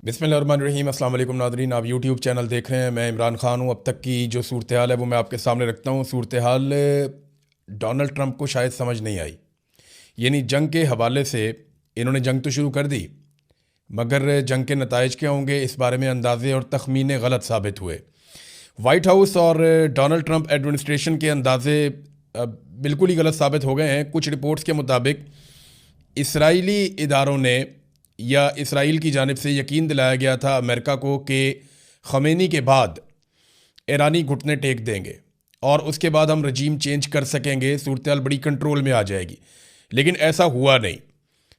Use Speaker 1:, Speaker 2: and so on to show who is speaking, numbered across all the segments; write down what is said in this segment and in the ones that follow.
Speaker 1: बिस्मिल्लाहिर्रहमानिर्रहीम। अस्सलाम वालेकुम नाज़रीन, आप यूट्यूब चैनल देख रहे हैं। मैं इमरान ख़ान हूँ। अब तक की जो सूरत हाल है वो मैं आपके सामने रखता हूँ। सूरत हाल डोनाल्ड ट्रंप को शायद समझ नहीं आई, यानी जंग के हवाले से इन्होंने जंग तो शुरू कर दी, मगर जंग के नताइज क्या होंगे इस बारे में अंदाजे और तखमीने गलत साबित हुए। वाइट हाउस और डोनाल्ड ट्रंप एडमिनिस्ट्रेशन के अंदाजे बिल्कुल ही गलत साबित हो गए हैं। कुछ रिपोर्ट्स के मुताबिक इसराइली इदारों ने या इसराइल की जानिब से यकीन दिलाया गया था अमेरिका को कि ख़मेनी के बाद ईरानी घुटने टेक देंगे और उसके बाद हम रजीम चेंज कर सकेंगे, सूरत हाल बड़ी कंट्रोल में आ जाएगी। लेकिन ऐसा हुआ नहीं,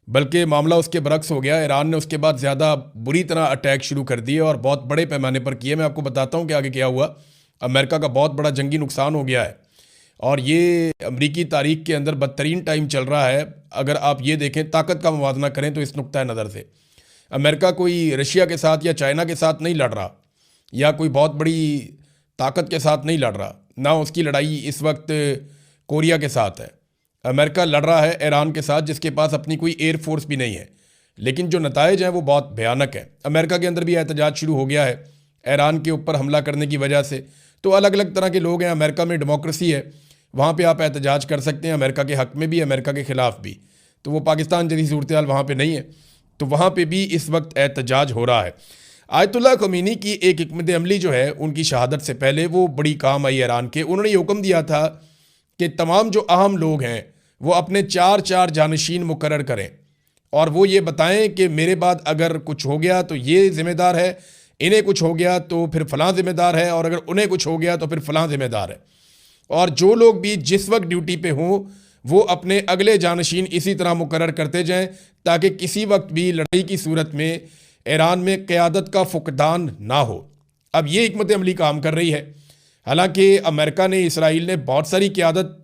Speaker 1: बल्कि मामला उसके बरक्स हो गया। ईरान ने उसके बाद ज़्यादा बुरी तरह अटैक शुरू कर दिए और बहुत बड़े पैमाने पर किए। मैं आपको बताता हूँ कि आगे क्या हुआ। अमेरिका का बहुत बड़ा जंगी नुकसान हो गया है और ये अमरीकी तारीख के अंदर बदतरीन टाइम चल रहा है। अगर आप ये देखें, ताकत का मुवाजना करें तो इस नुक्ता नज़र से अमेरिका कोई रशिया के साथ या चाइना के साथ नहीं लड़ रहा या कोई बहुत बड़ी ताकत के साथ नहीं लड़ रहा, ना उसकी लड़ाई इस वक्त कोरिया के साथ है। अमेरिका लड़ रहा है ईरान के साथ, जिसके पास अपनी कोई एयर फोर्स भी नहीं है। लेकिन जो नताइज हैं वो बहुत भयानक है। अमेरिका के अंदर भी एहतजाज शुरू हो गया है ईरान के ऊपर हमला करने की वजह से। तो अलग अलग तरह के लोग हैं। अमेरिका में डेमोक्रेसी है, वहाँ पे आप एहतजाज कर सकते हैं, अमेरिका के हक़ में भी, अमेरिका के ख़िलाफ़ भी। तो वो पाकिस्तान जैसी सूरत हाल वहाँ पे नहीं है, तो वहाँ पे भी इस वक्त एहतजाज हो रहा है। आयतुल्लाह ख़मीनी की एक हिकमत अमली जो है उनकी शहादत से पहले वो बड़ी काम आई ईरान के। उन्होंने ये हुक्म दिया था कि तमाम जो अहम लोग हैं वो अपने 4 जानशीन मुकर्रर करें और वो ये बताएं कि मेरे बाद अगर कुछ हो गया तो ये ज़िम्मेदार है, इन्हें कुछ हो गया तो फिर फ़लाँ ज़िम्मेदार है, और अगर उन्हें कुछ हो गया तो फिर फ़लाँ ज़िम्मेदार है। और जो लोग भी जिस वक्त ड्यूटी पे हों वो अपने अगले जानशीन इसी तरह मुकर्रर करते जाएं, ताकि किसी वक्त भी लड़ाई की सूरत में ईरान में क़यादत का फुकदान ना हो। अब ये हिकमत अमली काम कर रही है। हालांकि अमेरिका ने, इसराइल ने बहुत सारी क़यादत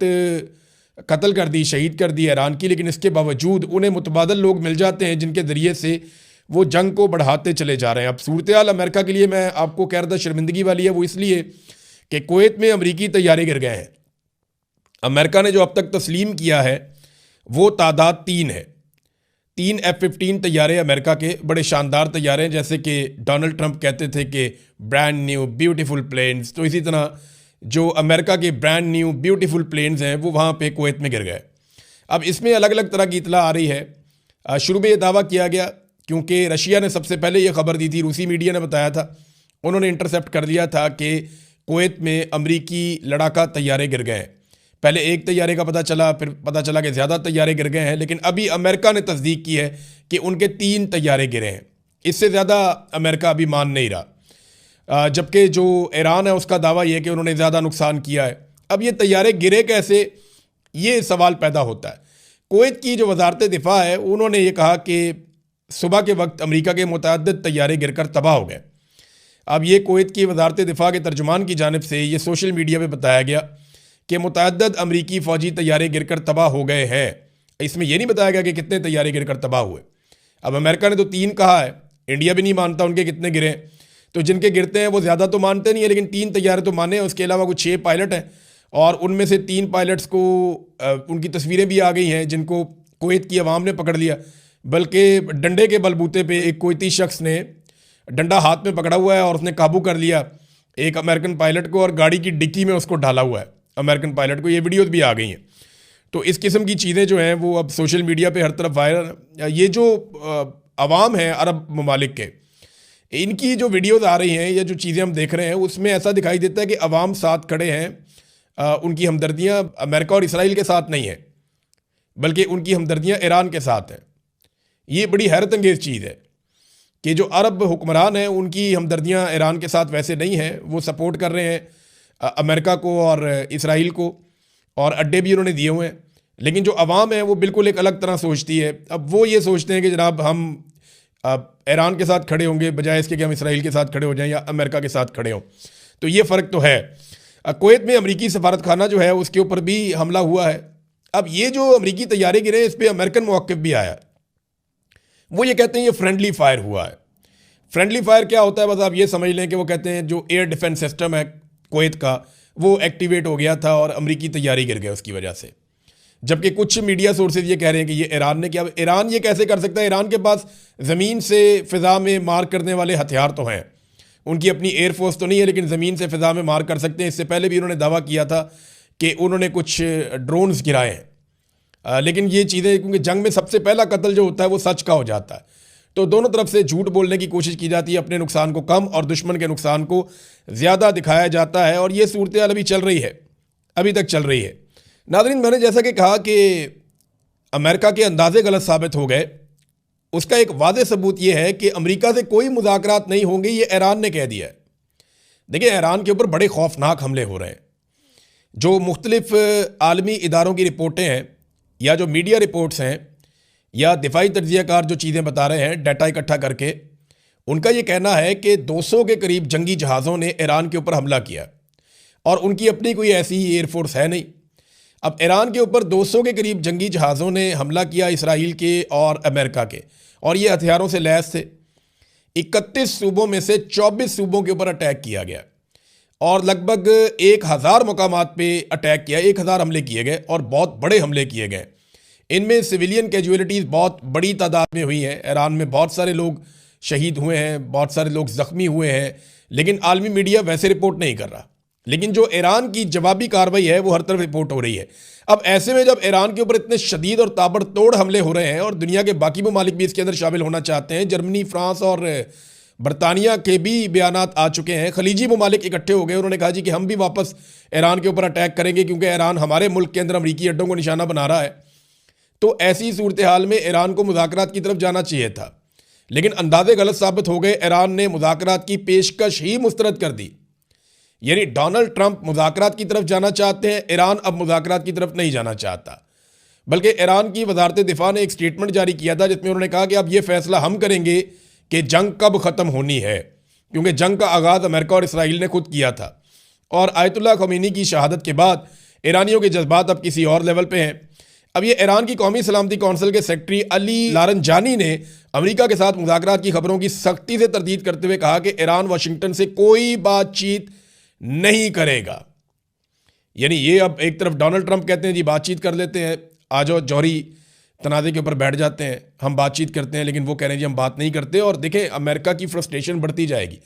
Speaker 1: कत्ल कर दी, शहीद कर दी ईरान की, लेकिन इसके बावजूद उन्हें मुतबादल लोग मिल जाते हैं जिनके ज़रिए से वो जंग को बढ़ाते चले जा रहे हैं। अब सूरत हाल अमेरिका के लिए, मैं आपको कह रहा था, शर्मिंदगी वाली है। वो इसलिए कि कुवैत में अमरीकी तैयारे गिर गए हैं। अमेरिका ने जो अब तक तस्लीम किया है वो तादाद 3 है। 3 F-15 तैयारे अमेरिका के, बड़े शानदार तैयारे हैं, जैसे कि डोनाल्ड ट्रंप कहते थे कि ब्रांड न्यू ब्यूटीफुल प्लेन्स। तो इसी तरह जो अमेरिका के ब्रांड न्यू ब्यूटीफुल प्लेन्स हैं वो वहाँ पे कुवैत में गिर गए। अब इसमें अलग अलग तरह की इतला आ रही है। शुरू में ये दावा किया गया, क्योंकि रशिया ने सबसे पहले ये खबर दी थी, रूसी मीडिया ने बताया था, उन्होंने इंटरसेप्ट कर लिया था कि कुवैत में अमरीकी लड़ाका तैयारे गिर गए हैं। पहले एक तैयारे का पता चला, फिर पता चला कि ज़्यादा तैयारे गिर गए हैं, लेकिन अभी अमेरिका ने तस्दीक की है कि उनके 3 तैयारे गिरे हैं। इससे ज़्यादा अमेरिका अभी मान नहीं रहा। जबकि जो ईरान है उसका दावा यह है कि उन्होंने ज़्यादा नुकसान किया है। अब ये तैयारे गिरे कैसे, ये सवाल पैदा होता है। कुवैत की जो वजारत दिफा है उन्होंने ये कहा कि सुबह के वक्त अमरीका के मुतअद्दिद तैयारे गिरकर तबाह हो गए। अब ये कुवैत की वजारत दिफा के तर्जुमान की जानिब से ये सोशल मीडिया पे बताया गया कि मुतअद्दिद अमरीकी फ़ौजी तैयारे गिरकर तबाह हो गए हैं। इसमें यह नहीं बताया गया कि कितने तैयारे गिरकर तबाह हुए। अब अमेरिका ने तो 3 कहा है, इंडिया भी नहीं मानता उनके कितने गिरे। तो जिनके गिरते हैं वो ज़्यादा तो मानते नहीं है, लेकिन 3 तैयारे तो माने। उसके अलावा कुछ 6 पायलट हैं और उनमें से 3 पायलट्स को उनकी तस्वीरें भी आ गई हैं जिनको कुवैत की अवाम ने पकड़ लिया। बल्कि डंडे के बलबूते पे एक कुवैती शख्स ने डंडा हाथ में पकड़ा हुआ है और उसने काबू कर लिया एक अमेरिकन पायलट को और गाड़ी की डिक्की में उसको डाला हुआ है अमेरिकन पायलट को। ये वीडियोज़ भी आ गई हैं। तो इस किस्म की चीज़ें जो हैं वो अब सोशल मीडिया पे हर तरफ वायरल। ये जो अवाम है अरब ममालिक के, इनकी जो वीडियोज़ आ रही हैं या जो चीज़ें हम देख रहे हैं उसमें ऐसा दिखाई देता है कि अवाम साथ खड़े हैं। उनकी हमदर्दियाँ अमेरिका और इसराइल के साथ नहीं है, बल्कि उनकी हमदर्दियाँ ईरान के साथ हैं। ये बड़ी हैरत अंगेज़ चीज़ है कि जो अरब हुक्मरान हैं उनकी हमदर्दियाँ ईरान के साथ वैसे नहीं हैं। वो सपोर्ट कर रहे हैं अमेरिका को और इसराइल को, और अड्डे भी उन्होंने दिए हुए हैं। लेकिन जो अवाम है वो बिल्कुल एक अलग तरह सोचती है। अब वो ये सोचते हैं कि जनाब हम ईरान के साथ खड़े होंगे बजाय इसके कि हम इसराइल के साथ खड़े हो जाएं या अमेरिका के साथ खड़े हों। तो ये फ़र्क तो है। कुवैत में अमरीकी सफारत खाना जो है उसके ऊपर भी हमला हुआ है। अब ये जो अमरीकी तैयारे गिरे इस पर अमेरिकन मौक़िफ़ भी आया। वो ये कहते हैं ये फ्रेंडली फायर हुआ है। फ्रेंडली फायर क्या होता है, बस आप ये समझ लें कि वो कहते हैं जो एयर डिफेंस सिस्टम है कुवैत का वो एक्टिवेट हो गया था और अमरीकी तैयारी गिर गए उसकी वजह से। जबकि कुछ मीडिया सोर्सेज ये कह रहे हैं कि ये ईरान ने किया। ईरान ये कैसे कर सकता है? ईरान के पास ज़मीन से फ़िज़ा में मार करने वाले हथियार तो हैं, उनकी अपनी एयरफोर्स तो नहीं है, लेकिन ज़मीन से फ़िज़ा में मार कर सकते हैं। इससे पहले भी उन्होंने दावा किया था कि उन्होंने कुछ ड्रोन्स गिराए हैं। लेकिन ये चीज़ें, क्योंकि जंग में सबसे पहला कत्ल जो होता है वो सच का हो जाता है, तो दोनों तरफ से झूठ बोलने की कोशिश की जाती है, अपने नुकसान को कम और दुश्मन के नुकसान को ज़्यादा दिखाया जाता है। और ये सूरत हाल अभी चल रही है, अभी तक चल रही है। नाज़रीन, मैंने जैसा कि कहा कि अमेरिका के अंदाजे गलत साबित हो गए, उसका एक वाज़ेह सबूत यह है कि अमेरिका से कोई मुज़ाकरात नहीं होंगे, ये ईरान ने कह दिया है। देखिए, ईरान के ऊपर बड़े खौफनाक हमले हो रहे हैं। जो मुख्तलिफ आलमी इदारों की रिपोर्टें हैं, या जो मीडिया रिपोर्ट्स हैं, या दिफाई तज्ज़ियाकार जो चीज़ें बता रहे हैं डाटा इकट्ठा करके, उनका ये कहना है कि 200 के करीब जंगी जहाज़ों ने ईरान के ऊपर हमला किया, और उनकी अपनी कोई ऐसी एयरफोर्स है नहीं। अब ईरान के ऊपर 200 के करीब जंगी जहाज़ों ने हमला किया, इसराइल के और अमेरिका के, और ये हथियारों से लैस थे। 31 सूबों में से 24 सूबों के ऊपर अटैक किया गया, और लगभग 1000 मकामात पे अटैक किया, 1000 हमले किए गए, और बहुत बड़े हमले किए गए। इनमें सिविलियन कैजुअलिटीज़ बहुत बड़ी तादाद में हुई हैं। ईरान में बहुत सारे लोग शहीद हुए हैं, बहुत सारे लोग ज़ख्मी हुए हैं, लेकिन आलमी मीडिया वैसे रिपोर्ट नहीं कर रहा। लेकिन जो ईरान की जवाबी कार्रवाई है वो हर तरफ रिपोर्ट हो रही है। अब ऐसे में जब ईरान के ऊपर इतने शदीद और ताबड़तोड़ हमले हो रहे हैं, और दुनिया के बाकी ममालिक भी इसके अंदर शामिल होना चाहते हैं, जर्मनी, फ्रांस और बरतानिया के भी बयानात आ चुके हैं, खलीजी ममालिक इकट्ठे हो गए, उन्होंने कहा जी कि हम भी वापस ईरान के ऊपर अटैक करेंगे क्योंकि ईरान हमारे मुल्क के अंदर अमरीकी अड्डों को निशाना बना रहा है। तो ऐसी सूरत हाल में ईरान को मुज़ाकरात की तरफ जाना चाहिए था, लेकिन अंदाजे गलत साबित हो गए। ईरान ने मुज़ाकरात की पेशकश ही मुस्तरद कर दी। यानी डोनाल्ड ट्रंप मुज़ाकरात की तरफ जाना चाहते हैं, ईरान अब मुज़ाकरात की तरफ नहीं जाना चाहता। बल्कि ईरान की वजारत दिफा ने एक स्टेटमेंट जारी किया था जिसमें उन्होंने कहा कि अब ये फैसला हम करेंगे कि जंग कब ख़त्म होनी है, क्योंकि जंग का आगाज़ अमेरिका और इसराइल ने खुद किया था। और आयतुल्लाह ख़मीनी की शहादत के बाद ईरानियों के जज्बात अब किसी और लेवल पे हैं। अब ये ईरान की कौमी सलामती कौंसिल के सेक्रेटरी अली लारंजानी ने अमेरिका के साथ मुज़ाकरात की खबरों की सख्ती से तरदीद करते हुए कहा कि ईरान वाशिंगटन से कोई बातचीत नहीं करेगा। यानी ये अब एक तरफ डोनाल्ड ट्रंप कहते हैं जी बातचीत कर लेते हैं, आ जाओ जौहरी तनाज़े के ऊपर बैठ जाते हैं, हम बातचीत करते हैं, लेकिन वो कह रहे हैं जी हम बात नहीं करते। और देखें, अमेरिका की फ्रस्ट्रेशन बढ़ती जाएगी।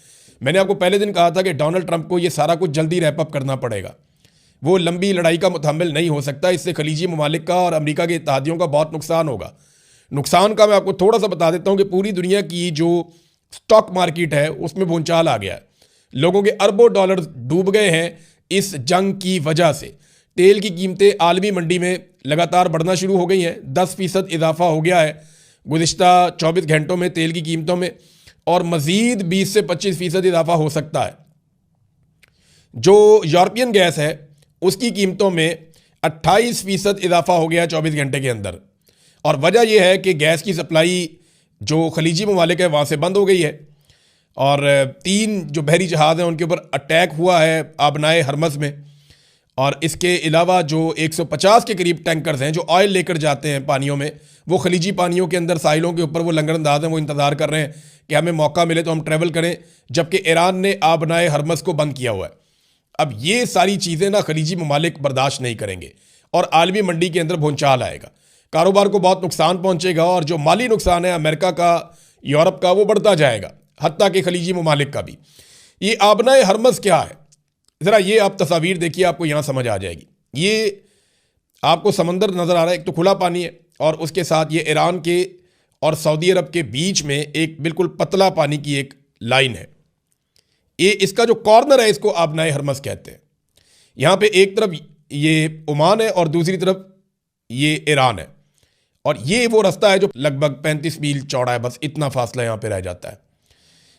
Speaker 1: मैंने आपको पहले दिन कहा था कि डोनाल्ड ट्रंप को ये सारा कुछ जल्दी रैपअप करना पड़ेगा, वो लंबी लड़ाई का मुतहम्मिल नहीं हो सकता। इससे खलीजी ममालिक का और अमेरिका के इत्तेहादियों का बहुत नुकसान होगा। नुकसान का मैं आपको थोड़ा सा बता देता हूँ कि पूरी दुनिया की जो स्टॉक मार्केट है उसमें भूचाल आ गया है। लोगों के अरबों डॉलर डूब गए हैं इस जंग की वजह से। तेल की कीमतें आलमी मंडी में लगातार बढ़ना शुरू हो गई हैं, 10% इजाफा हो गया है गुज़िश्ता 24 घंटों में तेल की कीमतों में, और मज़ीद 20 से 25% इजाफा हो सकता है। जो यूरोपियन गैस है उसकी कीमतों में 28% इजाफा हो गया 24 घंटे के अंदर। और वजह यह है कि गैस की सप्लाई जो खलीजी ममालिक है वहाँ से बंद हो गई है, और 3 जो बहरी जहाज़ हैं उनके ऊपर अटैक हुआ है आबनाए हरमज़ में। और इसके अलावा जो 150 के करीब टैंकर्स हैं जो ऑयल लेकर जाते हैं पानियों में, वो खलीजी पानियों के अंदर साहिलों के ऊपर वो लंगरअंदाज हैं, वो इंतज़ार कर रहे हैं कि हमें मौका मिले तो हम ट्रैवल करें, जबकि ईरान ने आबनाए हरमज़ को बंद किया हुआ है। अब ये सारी चीज़ें ना खलीजी ममालिक बर्दाश्त नहीं करेंगे, और आलमी मंडी के अंदर भूचाल आएगा, कारोबार को बहुत नुकसान पहुँचेगा, और जो माली नुकसान है अमेरिका का, यूरोप का, वो बढ़ता जाएगा, हत्ता के खलीजी ममालिक का भी। ये आबनाए हरमज़ क्या है, ज़रा ये आप तस्वीर देखिए, आपको यहाँ समझ आ जाएगी। ये आपको समंदर नज़र आ रहा है, एक तो खुला पानी है, और उसके साथ ये ईरान के और सऊदी अरब के बीच में एक बिल्कुल पतला पानी की एक लाइन है। ये इसका जो कॉर्नर है इसको आबनाए हरमज़ कहते हैं। यहाँ पे एक तरफ ये ओमान है और दूसरी तरफ ये ईरान है, और ये वो रास्ता है जो लगभग 35 मील चौड़ा है, बस इतना फासला यहाँ पे रह जाता है।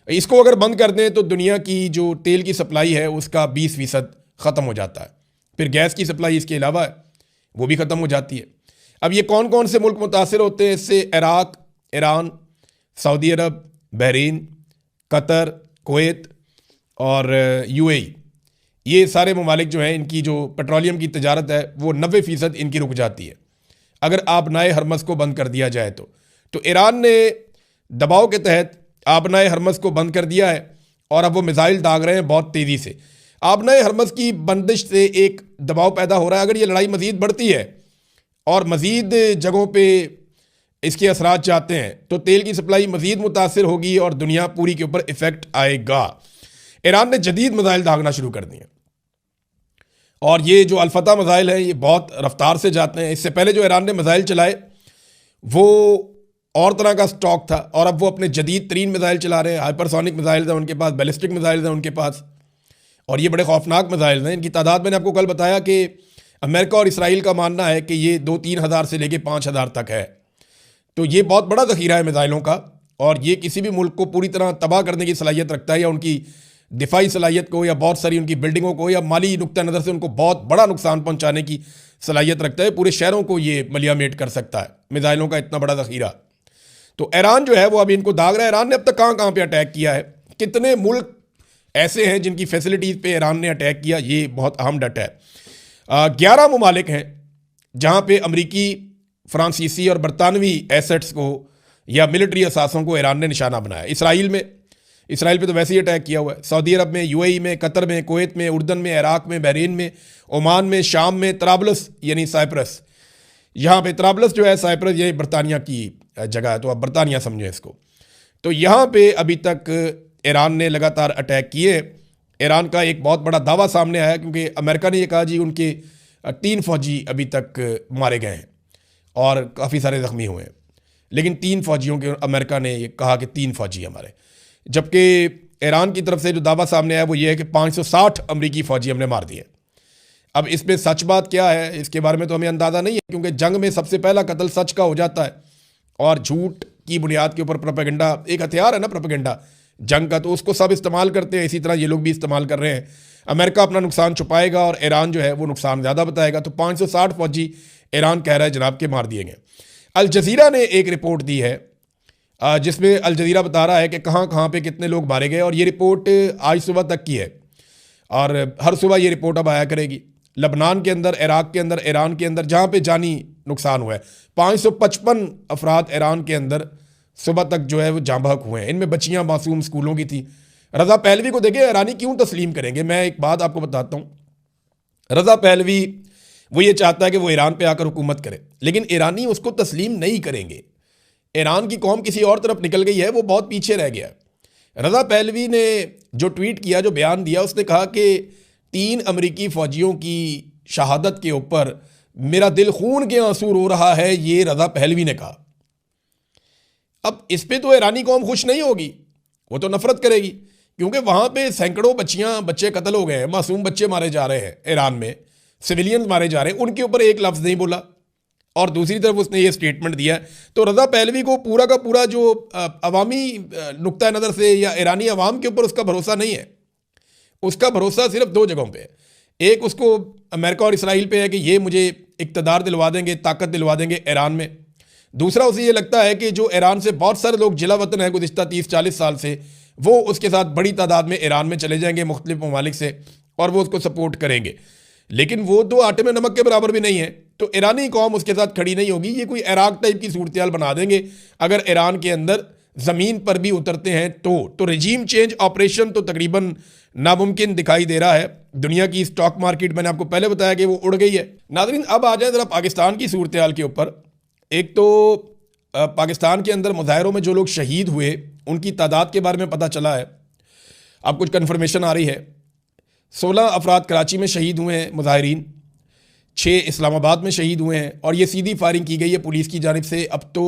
Speaker 1: इसको अगर बंद कर दें तो दुनिया की जो तेल की सप्लाई है उसका 20% ख़त्म हो जाता है। फिर गैस की सप्लाई इसके अलावा है वो भी ख़त्म हो जाती है। अब ये कौन कौन से मुल्क मुतासिर होते हैं इससे? इराक, ईरान, सऊदी अरब, बहरीन, कतर, कुवैत और यूएई। ये सारे ममालिक जो हैं इनकी जो पेट्रोलियम की तजारत है वो 90% इनकी रुक जाती है अगर आबनाए हरमज़ को बंद कर दिया जाए तो ईरान ने दबाव के तहत आबनाए हरमज़ को बंद कर दिया है, और अब वो मिसाइल दाग रहे हैं बहुत तेज़ी से। आबनाए हरमज़ की बंदिश से एक दबाव पैदा हो रहा है, अगर ये लड़ाई मज़ीद बढ़ती है और मज़ीद जगहों पे इसके असरात जाते हैं तो तेल की सप्लाई मज़ीद मुतासर होगी और दुनिया पूरी के ऊपर इफ़ेक्ट आएगा। ईरान ने जदीद मिसाइल दागना शुरू कर दिए और ये जो अल-फतह मिसाइल है ये बहुत रफ्तार से जाते हैं। इससे पहले जो ईरान ने मिसाइल चलाए वो और तरह का स्टॉक था और अब वो अपने जदीद तरीन मिसाइल चला रहे हैं। हाइपरसोनिक मिसाइल हैं उनके पास, बैलिस्टिक मिसाइल हैं उनके पास, और ये बड़े खौफनाक मिसाइल हैं। इनकी तादाद मैंने आपको कल बताया कि अमेरिका और इसराइल का मानना है कि ये 2-3 हज़ार से लेके 5 हज़ार तक है। तो ये बहुत बड़ा ज़ख़ीरा है मिसाइलों का और ये किसी भी मुल्क को पूरी तरह तबाह करने की सलाहियत रखता है, या उनकी दिफाई सलाहियत को, या बहुत सारी उनकी बिल्डिंगों को, या माली नुक्ता नज़र से उनको बहुत बड़ा नुकसान पहुँचाने की सलाहियत रखता है। पूरे शहरों को ये मलियामेट कर सकता है, मिसाइलों का इतना बड़ा ज़ख़ीरा। तो ईरान जो है वो अभी इनको दाग रहा है। ईरान ने अब तक कहाँ कहाँ पे अटैक किया है, कितने मुल्क ऐसे हैं जिनकी फैसिलिटीज़ पे ईरान ने अटैक किया, ये बहुत अहम डाटा है। 11 ममालिक हैं जहाँ पे अमरीकी, फ्रांसीसी और बरतानवी एसेट्स को या मिलिट्री असासों को ईरान ने निशाना बनाया। इसराइल पे तो वैसे ही अटैक किया हुआ है। सऊदी अरब में, यूएई में, कतर में, कुवैत में, उर्दन में, इराक में, बहरीन में, ओमान में, शाम में, तराबलस यानी साइप्रस, यहाँ पे तराबलस जो है साइप्रस ये बरतानिया की जगह है, तो आप बरतानिया समझें इसको। तो यहाँ पे अभी तक ईरान ने लगातार अटैक किए। ईरान का एक बहुत बड़ा दावा सामने आया क्योंकि अमेरिका ने ये कहा जी उनके 3 फौजी अभी तक मारे गए हैं और काफ़ी सारे ज़ख्मी हुए हैं, लेकिन 3 फौजियों के अमेरिका ने ये कहा कि 3 फौजी हमारे, जबकि ईरान की तरफ से जो दावा सामने आया वो ये है कि 560 अमरीकी फ़ौजी हमने मार दिए। अब इसमें सच बात क्या है इसके बारे में तो हमें अंदाज़ा नहीं है, क्योंकि जंग में सबसे पहला कत्ल सच का हो जाता है और झूठ की बुनियाद के ऊपर प्रोपेगेंडा एक हथियार है ना, प्रोपेगेंडा जंग का, तो उसको सब इस्तेमाल करते हैं। इसी तरह ये लोग भी इस्तेमाल कर रहे हैं। अमेरिका अपना नुकसान छुपाएगा और ईरान जो है वो नुकसान ज़्यादा बताएगा। तो 560 फौजी ईरान कह रहा है जनाब के मार दिए गए। अल जज़ीरा ने एक रिपोर्ट दी है जिसमें अल जज़ीरा बता रहा है कि कहाँ कहाँ पे कितने लोग मारे गए, और ये रिपोर्ट आज सुबह तक की है और हर सुबह ये रिपोर्ट अब आया करेगी। लबनान के अंदर, इराक के अंदर, ईरान के अंदर जहाँ पे जानी नुकसान हुआ है, 555 अफराद ईरान के अंदर सुबह तक जो है वो जाँ बहक हुए हैं। इनमें बच्चियाँ मासूम स्कूलों की थी। रज़ा पहलवी को देखें, ईरानी क्यों तस्लीम करेंगे। मैं एक बात आपको बताता हूँ, रज़ा पहलवी वो ये चाहता है कि वो ईरान पे आकर हुकूमत करे, लेकिन ईरानी उसको तस्लीम नहीं करेंगे। ईरान की कौम किसी और तरफ निकल गई है, वो बहुत पीछे रह गया। रज़ा पहलवी ने जो ट्वीट किया, जो बयान दिया, उसने कहा कि 3 अमरीकी फ़ौजियों की शहादत के ऊपर मेरा दिल खून के आंसू रो रहा है, ये रज़ा पहलवी ने कहा। अब इस पे तो ईरानी कौम खुश नहीं होगी, वो तो नफरत करेगी, क्योंकि वहाँ पे सैकड़ों बच्चे कत्ल हो गए हैं, मासूम बच्चे मारे जा रहे हैं ईरान में, सिविलियंस मारे जा रहे हैं, उनके ऊपर एक लफ्ज़ नहीं बोला। और दूसरी तरफ उसने ये स्टेटमेंट दिया है। तो रज़ा पहलवी को पूरा का पूरा जो अवामी नुक्ता नज़र से या ईरानी अवाम के ऊपर उसका भरोसा नहीं है। उसका भरोसा सिर्फ 2 जगहों पे है। एक उसको अमेरिका और इसराइल पे है कि ये मुझे इक़्तिदार दिलवा देंगे, ताकत दिलवा देंगे ईरान में। दूसरा उसे ये लगता है कि जो ईरान से बहुत सारे लोग जिला वतन हैं गुज़िश्ता 30-40 साल से, वो उसके साथ बड़ी तादाद में ईरान में चले जाएंगे मुख्तलिफ ममालिक से, और वो उसको सपोर्ट करेंगे। लेकिन वो तो आटे में नमक के बराबर भी नहीं है, तो ईरानी कौम उसके साथ खड़ी नहीं होगी। ये कोई इराक टाइप की सूरत बना देंगे अगर ईरान के अंदर ज़मीन पर भी उतरते हैं तो रजीम चेंज ऑपरेशन तो तकरीबन नामुमकिन दिखाई दे रहा है। दुनिया की स्टॉक मार्केट मैंने आपको पहले बताया कि वो उड़ गई है। नाज़रीन, अब आ जाए ज़रा पाकिस्तान की सूरत हाल के ऊपर। एक तो पाकिस्तान के अंदर मुजाहरों में जो लोग शहीद हुए उनकी तादाद के बारे में पता चला है। अब कुछ कन्फर्मेशन आ रही है। 16 अफराद कराची में शहीद हुए हैं मुजाहिरीन, 6 इस्लामाबाद में शहीद हुए हैं, और ये सीधी फायरिंग की गई है पुलिस की जानिब से। अब तो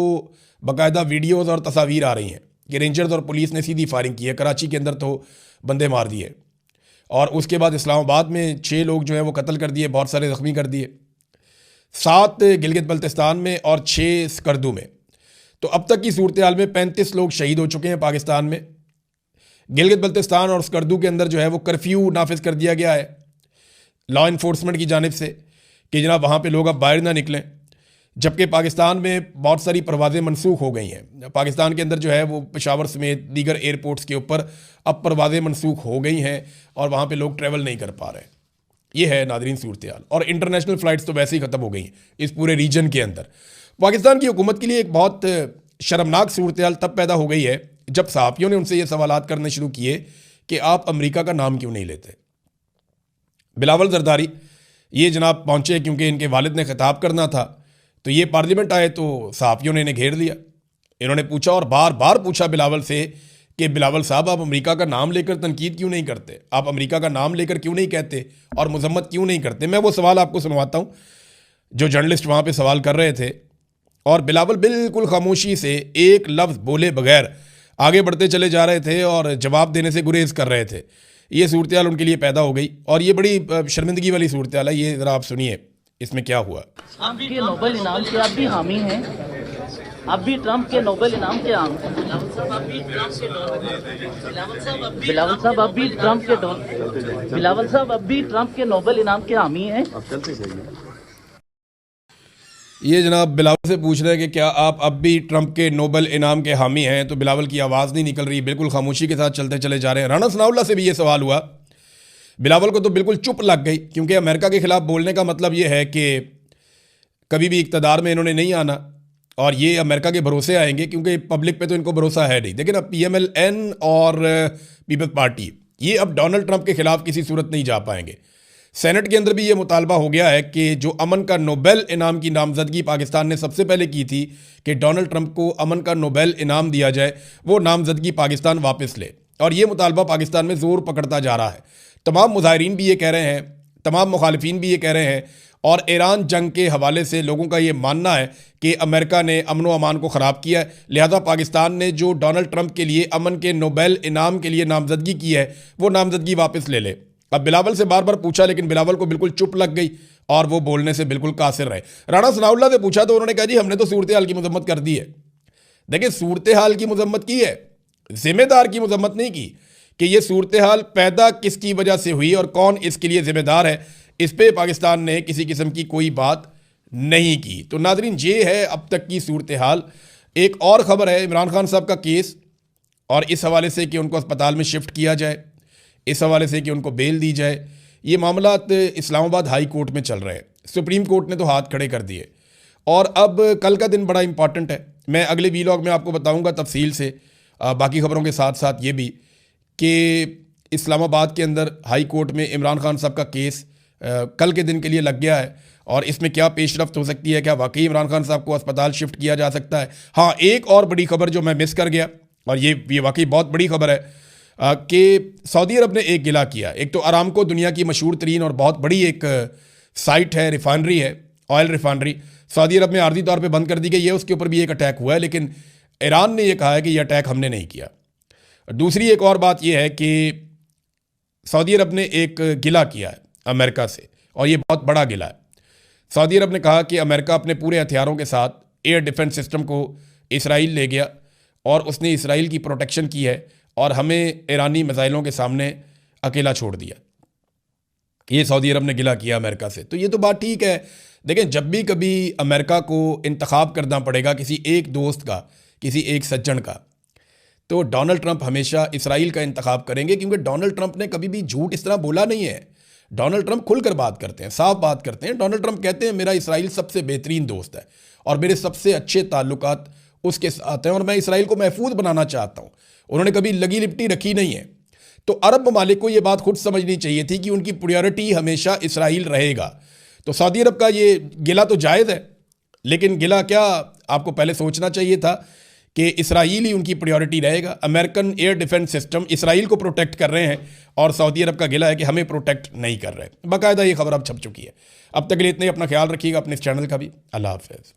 Speaker 1: बाकायदा वीडियोज़ और तस्वीर आ रही हैं कि रेंजर्स और पुलिस ने सीधी फायरिंग की है। कराची के अंदर तो बंदे मार दिए, और उसके बाद इस्लामाबाद में 6 लोग जो है वो कत्ल कर दिए, बहुत सारे ज़ख्मी कर दिए, 7 गिलगित बल्तिस्तान में और 6 स्कर्दू में। तो अब तक की सूरत हाल में 35 लोग शहीद हो चुके हैं पाकिस्तान में। गिलगित बल्तिस्तान और स्कर्दू के अंदर जो है वो कर्फ्यू नाफिज कर दिया गया है लॉ इन्फोर्समेंट की जानिब से कि जनाब वहाँ पे लोग अब बाहर ना निकलें, जबकि पाकिस्तान में बहुत सारी परवाज़ें मनसूख हो गई हैं। पाकिस्तान के अंदर जो है वो पेशावर समेत दीगर एयरपोर्ट्स के ऊपर अब परवाज़ें मनसूख हो गई हैं और वहाँ पे लोग ट्रैवल नहीं कर पा रहे हैं। ये है नादरीन सूरत हाल, और इंटरनेशनल फ़्लाइट्स तो वैसे ही ख़त्म हो गई हैं इस पूरे रीजन के अंदर। पाकिस्तान की हुकूमत के लिए एक बहुत शर्मनाक सूरत हाल तब पैदा हो गई है जब सहाफ़ियों ने उनसे ये सवालात करने शुरू किए कि आप अमेरिका का नाम क्यों नहीं लेते। बिलावल जरदारी ये जनाब पहुँचे क्योंकि इनके वालिद ने खिताब करना था, तो ये पार्लियामेंट आए तो सहाफ़ियों ने इन्हें घेर लिया। इन्होंने पूछा और बार बार पूछा बिलावल से कि बिलावल साहब, आप अमेरिका का नाम लेकर तनकीद क्यों नहीं करते, आप अमेरिका का नाम लेकर क्यों नहीं कहते और मजम्मत क्यों नहीं करते। मैं वो सवाल आपको सुनवाता हूँ जो जर्नलिस्ट वहाँ पे सवाल कर रहे थे, और बिलावल बिल्कुल खामोशी से एक लफ्ज़ बोले बगैर आगे बढ़ते चले जा रहे थे और जवाब देने से गुरेज कर रहे थे। ये सूरत हाल उनके लिए पैदा हो गई और ये बड़ी शर्मिंदगी वाली सूरत हाल है। ये ज़रा आप सुनिए इसमें क्या हुआ।
Speaker 2: आपके नोबेल इनाम के आप भी हामी हैं, आप भी ट्रंप के नोबेल इनाम के हामी हैं। बिलावल साहब अब भी ट्रंप के नोबेल इनाम के हामी हैं।
Speaker 1: ये जनाब बिलावल से पूछ रहे हैं कि क्या आप अब भी ट्रंप के नोबेल इनाम के हामी हैं, तो बिलावल की आवाज़ नहीं निकल रही, बिल्कुल खामोशी के साथ चलते चले जा रहे हैं। राना सनाउल्लाह से भी ये सवाल हुआ, बिलावल को तो बिल्कुल चुप लग गई, क्योंकि अमेरिका के ख़िलाफ़ बोलने का मतलब ये है कि कभी भी इक़्तिदार में इन्होंने नहीं आना और ये अमेरिका के भरोसे आएंगे, क्योंकि पब्लिक पे तो इनको भरोसा है नहीं। लेकिन अब PMLN और पीपल्स पार्टी ये अब डोनाल्ड ट्रंप के ख़िलाफ़ किसी सूरत नहीं जा पाएंगे। सेनेट के अंदर भी ये मुतालबा हो गया है कि जो अमन का नोबेल इनाम की नामजदगी पाकिस्तान ने सबसे पहले की थी कि डोनाल्ड ट्रंप को अमन का नोबेल इनाम दिया जाए, वो नामजदगी पाकिस्तान वापस ले, और ये मुतालबा पाकिस्तान में ज़ोर पकड़ता जा रहा है। तमाम मुजाहिरीन भी ये कह रहे हैं, तमाम मुखालिफिन भी ये कह रहे हैं, और ईरान जंग के हवाले से लोगों का ये मानना है कि अमेरिका ने अमन व अमान को ख़राब किया है, लिहाजा पाकिस्तान ने जो डोनाल्ड ट्रंप के लिए अमन के नोबेल इनाम के लिए नामजदगी की है वो नामजदगी वापस ले ले। अब बिलावल से बार बार पूछा, लेकिन बिलावल को बिल्कुल चुप लग गई और वो बोलने से बिल्कुल कासिर रहे। राना सनाउल्लाह से पूछा तो उन्होंने कहा जी हमने तो सूरत हाल की मजम्मत कर दी है। देखिए, सूरत हाल की मजम्मत की है, जिम्मेदार की मजम्मत नहीं की कि ये सूरत हाल पैदा किसकी वजह से हुई और कौन इसके लिए जिम्मेदार है। इस पर पाकिस्तान ने किसी किस्म की कोई बात नहीं की। तो नाज़रीन, ये है अब तक की सूरत हाल। एक और ख़बर है इमरान खान साहब का केस, और इस हवाले से कि उनको अस्पताल में शिफ्ट किया जाए, इस हवाले से कि उनको बेल दी जाए। ये मामलात इस्लामाबाद हाई कोर्ट में चल रहे हैं। सुप्रीम कोर्ट ने तो हाथ खड़े कर दिए, और अब कल का दिन बड़ा इंपॉर्टेंट है। मैं अगले वीलॉग में आपको बताऊंगा तफसील से, बाकी खबरों के साथ साथ ये भी कि इस्लामाबाद के अंदर हाई कोर्ट में इमरान खान साहब का केस कल के दिन के लिए लग गया है, और इसमें क्या पेशरफ्त हो सकती है, क्या वाकई इमरान खान साहब को अस्पताल शिफ्ट किया जा सकता है। हाँ, एक और बड़ी खबर जो मैं मिस कर गया, और ये वाकई बहुत बड़ी खबर है कि सऊदी अरब ने एक गिला किया। एक तो अरामको दुनिया की मशहूर तरीन और बहुत बड़ी एक साइट है, रिफाइनरी है, ऑयल रिफाइनरी, सऊदी अरब में आर्जी तौर पे बंद कर दी गई है। उसके ऊपर भी एक अटैक हुआ है, लेकिन ईरान ने यह कहा है कि यह अटैक हमने नहीं किया। दूसरी एक और बात यह है कि सऊदी अरब ने एक गिला किया है अमेरिका से, और ये बहुत बड़ा गिला है। सऊदी अरब ने कहा कि अमेरिका अपने पूरे हथियारों के साथ एयर डिफेंस सिस्टम को इसराइल ले गया और उसने इसराइल की प्रोटेक्शन की है और हमें ईरानी मिसाइलों के सामने अकेला छोड़ दिया। ये सऊदी अरब ने गिला किया अमेरिका से। तो ये तो बात ठीक है। देखें, जब भी कभी अमेरिका को इंतखाब करना पड़ेगा किसी एक दोस्त का, किसी एक सज्जन का, तो डोनाल्ड ट्रंप हमेशा इसराइल का इंतखाब करेंगे, क्योंकि डोनाल्ड ट्रंप ने कभी भी झूठ इस तरह बोला नहीं है। डोनाल्ड ट्रंप खुलकर बात करते हैं, साफ बात करते हैं। डोनाल्ड ट्रंप कहते हैं मेरा इसराइल सबसे बेहतरीन दोस्त है और मेरे सबसे अच्छे ताल्लुकात उसके साथ हैं और मैं इसराइल को महफूज बनाना चाहता हूँ। उन्होंने कभी लगी लिपटी रखी नहीं है। तो अरब ममालिक को ये बात खुद समझनी चाहिए थी कि उनकी प्रायोरिटी हमेशा इसराइल रहेगा। तो सऊदी अरब का ये गिला तो जायज़ है, लेकिन गिला क्या, आपको पहले सोचना चाहिए था कि इसराइल ही उनकी प्रायोरिटी रहेगा। American air defence system Israel को प्रोटेक्ट कर रहे हैं और सऊदी अरब का गिला है कि हमें प्रोटेक्ट नहीं कर रहे। बाकायदा ये खबर अब छप चुकी है। अब तक के लिए इतने, अपना ख्याल रखिएगा, अपने इस चैनल का भी। अल्लाह हाफ़िज़।